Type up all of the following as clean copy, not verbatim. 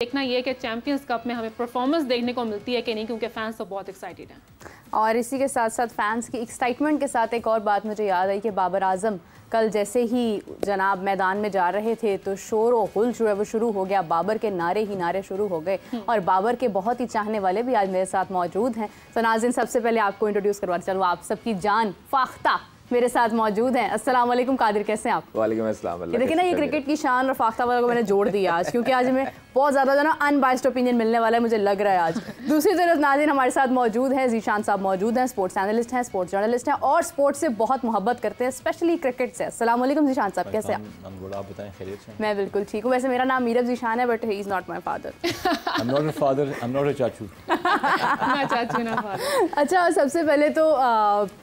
देखना ये कि चैंपियंस कप में हमें परफॉर्मेंस देखने को मिलती है कि नहीं, क्योंकि फैंस तो बहुत एक्साइटेड हैं। और इसी के साथ साथ फैंस की एक्साइटमेंट के साथ एक और बात मुझे याद आई कि बाबर आजम कल जैसे ही जनाब मैदान में जा रहे थे तो शोर व गुल जो है वो शुरू हो गया, बाबर के नारे ही नारे शुरू हो गए और बाबर के बहुत ही चाहने वाले भी आज मेरे साथ मौजूद हैं। तो नाज़रीन, सबसे पहले आपको इंट्रोड्यूस करवाते चलो, आप सबकी जान फाख्ता मेरे साथ मौजूद हैं। अस्सलाम वालेकुम कादिर, कैसे हैं आप? वालेकुम अस्सलाम। देखिए ना, ये क्रिकेट की शान और फाख्ता वाला को मैंने जोड़ दिया आज, क्योंकि आज हमें बहुत ज़्यादा जो ना अनबाइस्ड ओपिनियन मिलने वाला है, मुझे लग रहा है आज। दूसरी तरफ नाज़रीन हमारे साथ मौजूद हैं, ज़ीशान साहब मौजूद हैं, स्पोर्ट्स एनालिस्ट हैं, स्पोर्ट्स जर्नलिस्ट हैं और स्पोर्ट्स से बहुत मोहब्बत करते हैं, स्पेशली क्रिकेट से। अस्सलाम वालेकुम ज़ीशान साहब, कैसे हैं आप बताएं, खैरियत से? मैं बिल्कुल ठीक हूँ। वैसे मेरा नाम मीरब ज़ीशान है, but he is not my father. अच्छा, सबसे पहले तो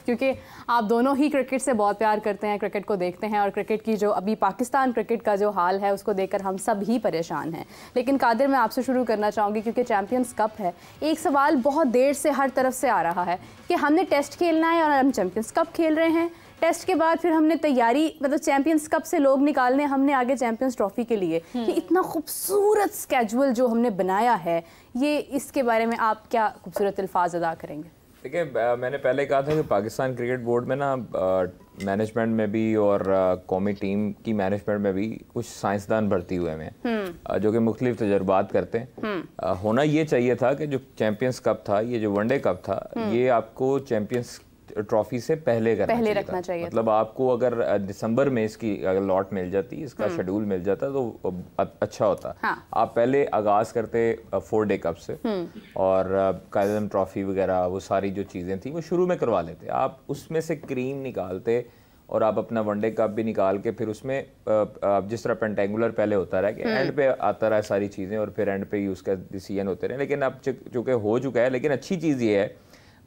क्योंकि आप दोनों ही क्रिकेट से बहुत प्यार करते हैं, क्रिकेट को देखते हैं और क्रिकेट की जो अभी पाकिस्तान क्रिकेट का जो हाल है उसको देखकर हम सब ही परेशान हैं। लेकिन कादिर, मैं आपसे शुरू करना चाहूँगी क्योंकि चैंपियंस कप है। एक सवाल बहुत देर से हर तरफ से आ रहा है कि हमने टेस्ट खेलना है और हम चैंपियंस कप खेल रहे हैं। टेस्ट के बाद फिर हमने तैयारी, मतलब चैंपियंस कप से लोग निकालने हमने आगे चैंपियंस ट्रॉफी के लिए। ये इतना खूबसूरत स्केजुअल जो हमने बनाया है, ये इसके बारे में आप क्या खूबसूरत अल्फाज अदा करेंगे? देखिए, मैंने पहले कहा था कि पाकिस्तान क्रिकेट बोर्ड में ना मैनेजमेंट में भी और कौमी टीम की मैनेजमेंट में भी कुछ साइंसदान भर्ती हुए हैं जो कि मुख्तलिफ तजर्बात करते हैं। होना ये चाहिए था कि जो चैंपियंस कप था, ये जो वनडे कप था, ये आपको चैंपियंस ट्रॉफी से पहले रखना चाहिए। मतलब आपको अगर दिसंबर में इसकी अगर लॉट मिल जाती, इसका शेड्यूल मिल जाता तो अच्छा होता। हाँ। आप पहले आगाज करते 4 डे कप से और कायदम ट्रॉफी वगैरह वो सारी जो चीज़ें थी वो शुरू में करवा लेते। आप उसमें से क्रीम निकालते और आप अपना वनडे कप भी निकाल के फिर उसमें जिस तरह पेंटेंगुलर पहले होता रहा कि एंड पे आता रहा सारी चीज़ें और फिर एंड पे ही उसका डिसीजन होते रहे। लेकिन अब चूँकि हो चुका है, लेकिन अच्छी चीज़ ये है,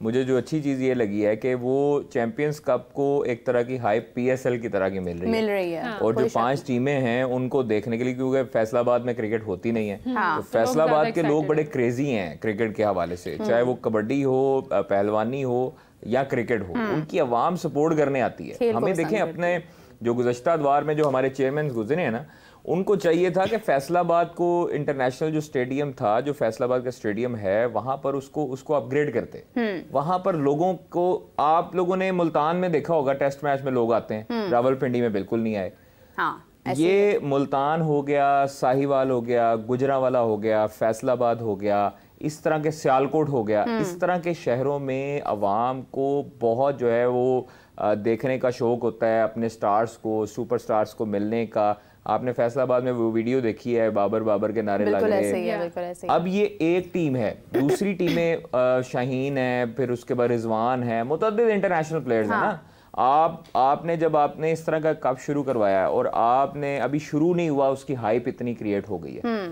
मुझे जो अच्छी चीज़ ये लगी है कि वो चैंपियंस कप को एक तरह की हाइप PSL की तरह की मिल रही है। हाँ। और जो 5 टीमें हैं उनको देखने के लिए, क्योंकि फैसलाबाद में क्रिकेट होती नहीं है। हाँ। तो फैसलाबाद के लोग बड़े क्रेजी हैं क्रिकेट के हवाले से, चाहे वो कबड्डी हो, पहलवानी हो या क्रिकेट हो, उनकी आवाम सपोर्ट करने आती है। हमें देखें, अपने जो गुज़श्ता अदवार में जो हमारे चेयरमैन गुजरे हैं ना, उनको चाहिए था कि फैसलाबाद को इंटरनेशनल जो स्टेडियम था, जो फैसलाबाद का स्टेडियम है, वहां पर उसको अपग्रेड करते। वहां पर लोगों को, आप लोगों ने मुल्तान में देखा होगा टेस्ट मैच में लोग आते हैं, रावलपिंडी में बिल्कुल नहीं आए। हाँ, ये मुल्तान हो गया, साहिवाल हो गया, गुजरावाला हो गया, फैसलाबाद हो गया, इस तरह के सियालकोट हो गया, इस तरह के शहरों में अवाम को बहुत जो है वो देखने का शौक होता है, अपने स्टार्स को, सुपर स्टार्स को मिलने का। आपने फैसलाबाद में वो वीडियो देखी है, बाबर के नारे लग रहे हैं। अब ये एक टीम है, दूसरी टीमें शाहीन है, फिर उसके बाद रिजवान है, मुतअद्दिद इंटरनेशनल प्लेयर्स हैं ना। आपने जब आपने इस तरह का कप शुरू करवाया है और आपने अभी शुरू नहीं हुआ, उसकी हाइप इतनी क्रिएट हो गई है।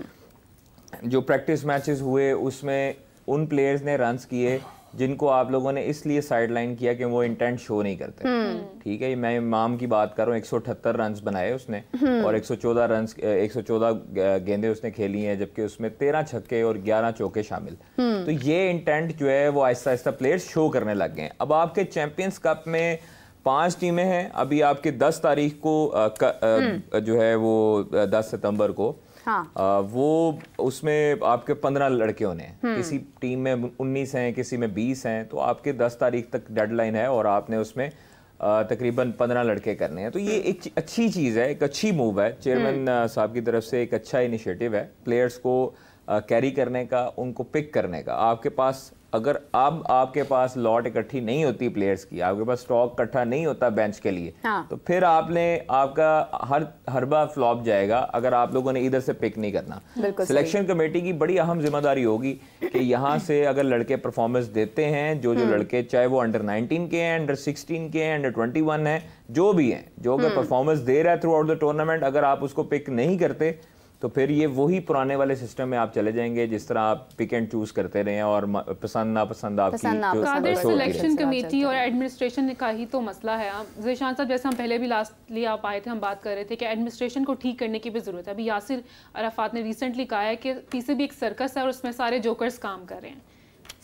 जो प्रैक्टिस मैचेस हुए उसमें उन प्लेयर्स ने रन्स किए जिनको आप लोगों ने इसलिए साइडलाइन किया कि वो इंटेंट शो नहीं करते। ठीक है, मैं इमाम की बात कर रहा हूँ, 178 रन्स बनाए उसने और 114 गेंदें उसने खेली हैं, जबकि उसमें 13 छक्के और 11 चौके शामिल। तो ये इंटेंट जो है वो आहिस्ता आहिस्ता प्लेयर्स शो करने लग गए हैं। अब आपके चैंपियंस कप में 5 टीमें हैं। अभी आपके 10 तारीख को जो है वो 10 सितंबर को, हाँ। वो उसमें आपके 15 लड़के होने हैं। किसी टीम में 19 हैं, किसी में 20 हैं। तो आपके 10 तारीख तक डेडलाइन है और आपने उसमें तकरीबन 15 लड़के करने हैं। तो ये एक अच्छी चीज़ है, एक अच्छी मूव है चेयरमैन साहब की तरफ से, एक अच्छा इनिशिएटिव है प्लेयर्स को कैरी करने का, उनको पिक करने का। आपके पास अगर अब आपके पास लॉट इकट्ठी नहीं होती प्लेयर्स की, आपके पास स्टॉक इकट्ठा नहीं होता बेंच के लिए, हाँ। तो फिर आपका हरबा फ्लॉप जाएगा अगर आप लोगों ने इधर से पिक नहीं करना। सिलेक्शन कमेटी की बड़ी अहम जिम्मेदारी होगी कि यहाँ से अगर लड़के परफॉर्मेंस देते हैं, जो लड़के, चाहे वो अंडर 19 के हैं, अंडर 16 के हैं, अंडर 21 हैं, जो भी हैं, जो अगर परफॉर्मेंस दे रहा है थ्रू आउट द टूर्नामेंट, अगर आप उसको पिक नहीं करते तो फिर ये वही पुराने वाले सिस्टम में आप चले जाएंगे जिस तरह आप पिक एंड चूज करते रहे हैं और पसंद नापसंद आपकी। सिलेक्शन कमेटी और एडमिनिस्ट्रेशन का ही तो मसला है। ज़ीशान साहब, जैसे हम पहले भी लास्टली आप आए थे, हम बात कर रहे थे कि एडमिनिस्ट्रेशन को ठीक करने की भी ज़रूरत है। अभी यासिर अराफात ने रिसेंटली कहा है कि पीछे भी एक सर्कस है और उसमें सारे जोकर्स काम कर रहे हैं,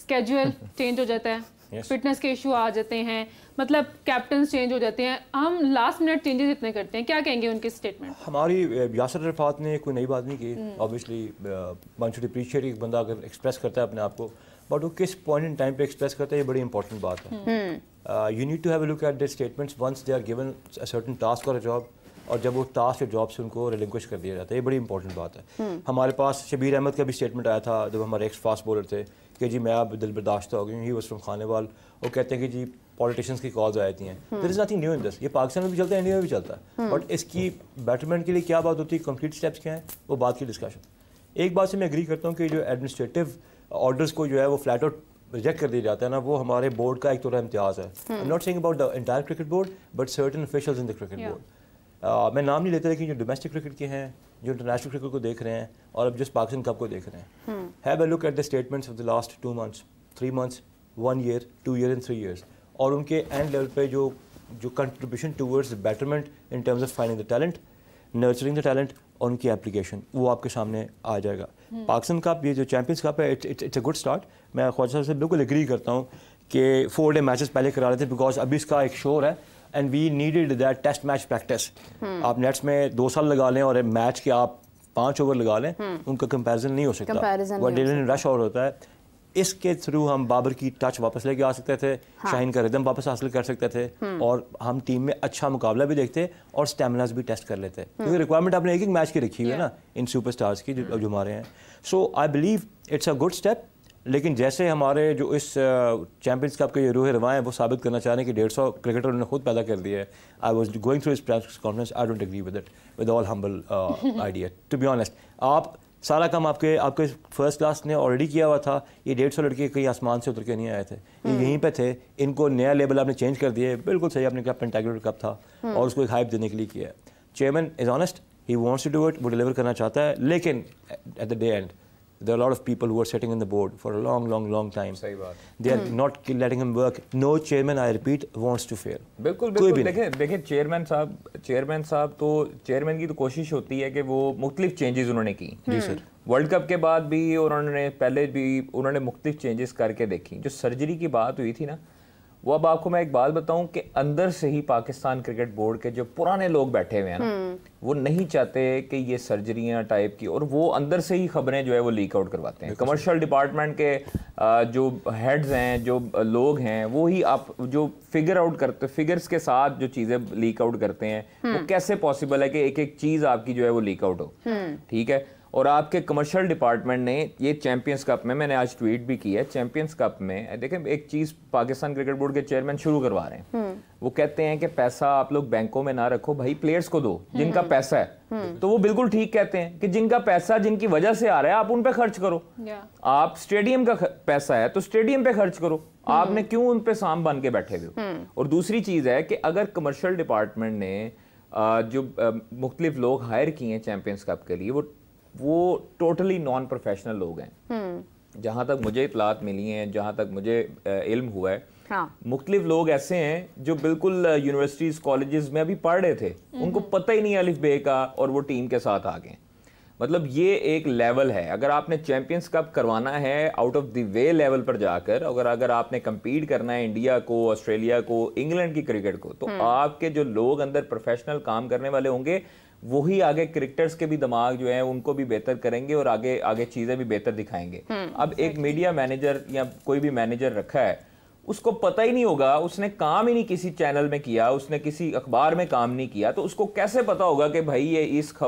स्केड्यूल चेंज हो जाता है, फिटनेस के इशू आ जाते हैं, मतलब कैप्टन चेंज हो जाते हैं, हम लास्ट मिनट चेंजेस इतने करते हैं, क्या कहेंगे उनके स्टेटमेंट? हमारी यासिर अरफात ने कोई नई बात नहीं की, ऑब्वियसली वन शुड अप्रिशिएट एक बंदा अगर एक्सप्रेस करता है अपने आप को, बट वो किस पॉइंट इन टाइम पे एक्सप्रेस करता है ये बड़ी इंपॉर्टेंट बात है। You need to have a look at the statements once they are given a certain task और अ जॉब, और जब वो टास्क या जॉब से उनको रिलिंक्विश कर दिया जाता है, ये बड़ी इंपॉर्टेंट बात है। हमारे पास शबीर अहमद का भी स्टेटमेंट आया था जब हमारे एक्स फास्ट बॉलर थे कि जी मैं अब दिल बर्दाश्त हो गई, ही वाज फ्रॉम खानेवाल। वो कहते हैं कि जी पॉलिटिशियंस की कॉल्स आती हैं, there is nothing new in this, ये पाकिस्तान में भी चलता है, इंडिया में भी चलता है, बट इसकी बेटरमेंट के लिए क्या बात होती है, कंक्रीट स्टेप्स क्या हैं, वो बात की डिस्कशन। एक बात से मैं एग्री करता हूँ कि जो एडमिनिस्ट्रेटिव ऑर्डर्स को जो है वो फ्लैट आउट रिजेक्ट कर दिया जाता है ना, वो हमारे बोर्ड का एक थोड़ा इम्तियाज़ है। I am not saying about the entire cricket board but certain officials in the cricket board. मैं नाम नहीं लेता, लेकिन जो डोमेस्टिक क्रिकेट के हैं, जो इंटरनेशनल क्रिकेट को देख रहे हैं और अब जिस पाकिस्तान कप को देख रहे हैं, have a look at the statements of the last 2 months, 3 months, 1 year, 2 years and 3 years, और उनके एंड लेवल पे जो contribution towards betterment in terms of finding the talent, nurturing the talent और उनकी एप्लीकेशन, वो आपके सामने आ जाएगा। पाकिस्तान कप, ये जो चैंपियंस कप है, इट्स अ गुड स्टार्ट। मैं ख्वाजा साहब से बिल्कुल एग्री करता हूँ कि 4 day मैचेस पहले करा रहे थे, बिकॉज अभी इसका एक शोर है and we needed that test match practice. आप नेट्स में 2 साल लगा लें और मैच के आप 5 ओवर लगा लें, उनका कंपैरिजन नहीं हो सकता, वो डिलीवरी रश और होता है। इसके थ्रू हम बाबर की टच वापस लेके आ सकते थे, शाहीन का रिदम वापस हासिल कर सकते थे, और हम टीम में अच्छा मुकाबला भी देखते और स्टेमिनास भी टेस्ट कर लेते, क्योंकि रिक्वायरमेंट आपने एक मैच की रखी हुई है ना इन सुपरस्टार्स की जो हमारे हैं। So I believe it's a good step, लेकिन जैसे हमारे जो इस चैंपियंस कप के ये रूह रवां हैं वो साबित करना चाह रहे हैं कि 150 क्रिकेटर उन्होंने खुद पैदा कर दिया है। I was going through his press conference, I don't agree with it with all humble idea, to be honest. आप सारा काम आपके फर्स्ट क्लास ने ऑलरेडी किया हुआ था, ये 150 लड़के कहीं आसमान से उतर के नहीं आए थे, ये यहीं पे थे, इनको नया लेवल आपने चेंज कर दिया, बिल्कुल सही आपने कहा, पेंटागोनल कप था और उसको एक हाइप देने के लिए किया है। Chairman is honest, he wants to do it, वो डिलीवर करना चाहता है, लेकिन at the day end there are a lot of people who are sitting on the board for a long time. सही बात। They are not letting him work. No chairman, I repeat, wants to fail. बिल्कुल देखें chairman साहब तो chairman की तो कोशिश होती है कि वो मुख्तलिफ चेंजेस उन्होंने की। जी सर। वर्ल्ड कप के बाद भी और उन्होंने पहले भी उन्होंने मुख्तलिफ चेंजेस करके देखी। जो सर्जरी की बात हुई थी ना, वो अब आपको मैं एक बात बताऊं कि अंदर से ही पाकिस्तान क्रिकेट बोर्ड के जो पुराने लोग बैठे हुए हैं ना, वो नहीं चाहते कि ये सर्जरियां टाइप की, और वो अंदर से ही खबरें जो है वो लीक आउट करवाते हैं। कमर्शियल डिपार्टमेंट के जो हेड्स हैं, जो लोग हैं, वो ही आप जो फिगर्स के साथ जो चीज़ें लीक आउट करते हैं, वो कैसे पॉसिबल है कि एक एक चीज़ आपकी जो है वो लीक आउट हो। ठीक है, और आपके कमर्शियल डिपार्टमेंट ने ये चैंपियंस कप में, मैंने आज ट्वीट भी की है, चैंपियंस कप में देखें एक चीज़ पाकिस्तान क्रिकेट बोर्ड के चेयरमैन शुरू करवा रहे हैं। वो कहते हैं कि पैसा आप लोग बैंकों में ना रखो भाई, प्लेयर्स को दो जिनका पैसा है। तो वो बिल्कुल ठीक कहते हैं कि जिनका पैसा जिनकी वजह से आ रहा है आप उन पे खर्च करो। आप स्टेडियम का पैसा है तो स्टेडियम पे खर्च करो, आपने क्यों उन पे साम बन के बैठे हुए हो। और दूसरी चीज़ है कि अगर कमर्शियल डिपार्टमेंट ने जो मुख्तलिफ लोग हायर किए हैं चैंपियंस कप के लिए, वो टोटली नॉन प्रोफेशनल लोग हैं। जहाँ तक मुझे इतलात मिली हैं, जहाँ तक मुझे इल्म हुआ है, मुख्तलिफ लोग ऐसे हैं जो बिल्कुल यूनिवर्सिटीज़ कॉलेजेस में अभी पढ़ रहे थे, उनको पता ही नहीं अलिफ बे का, और वो टीम के साथ आ गए। मतलब ये एक लेवल है। अगर आपने चैंपियंस कप करवाना है out of the way level पर जाकर, अगर आपने कम्पीट करना है इंडिया को, ऑस्ट्रेलिया को, इंग्लैंड की क्रिकेट को, तो आपके जो लोग अंदर प्रोफेशनल काम करने वाले होंगे, वही आगे क्रिकेटर्स के भी दिमाग जो है उनको भी बेहतर करेंगे और आगे चीजें भी बेहतर दिखाएंगे। अब एक मीडिया मैनेजर या कोई भी मैनेजर रखा है, उसको पता ही नहीं होगा, उसने काम ही नहीं किसी चैनल में किया, उसने किसी अखबार में काम नहीं किया, तो उसको कैसे पता होगा कि भाई ये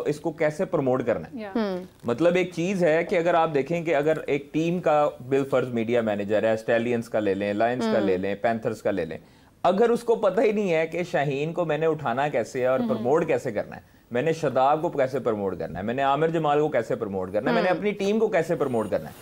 इसको कैसे प्रमोट करना है। मतलब एक चीज है कि अगर आप देखें कि अगर एक टीम का बिलफर्ज मीडिया मैनेजर है, स्टैलियंस का ले लें, लायंस का ले लें, पैंथर्स का ले लें, अगर उसको पता ही नहीं है कि शाहीन को मैंने उठाना कैसे है और प्रमोट कैसे करना है, मैंने शदाब को कैसे प्रमोट करना है, मैंने आमिर जमाल को कैसे प्रमोट करना है, मैंने अपनी टीम को कैसे प्रमोट करना है,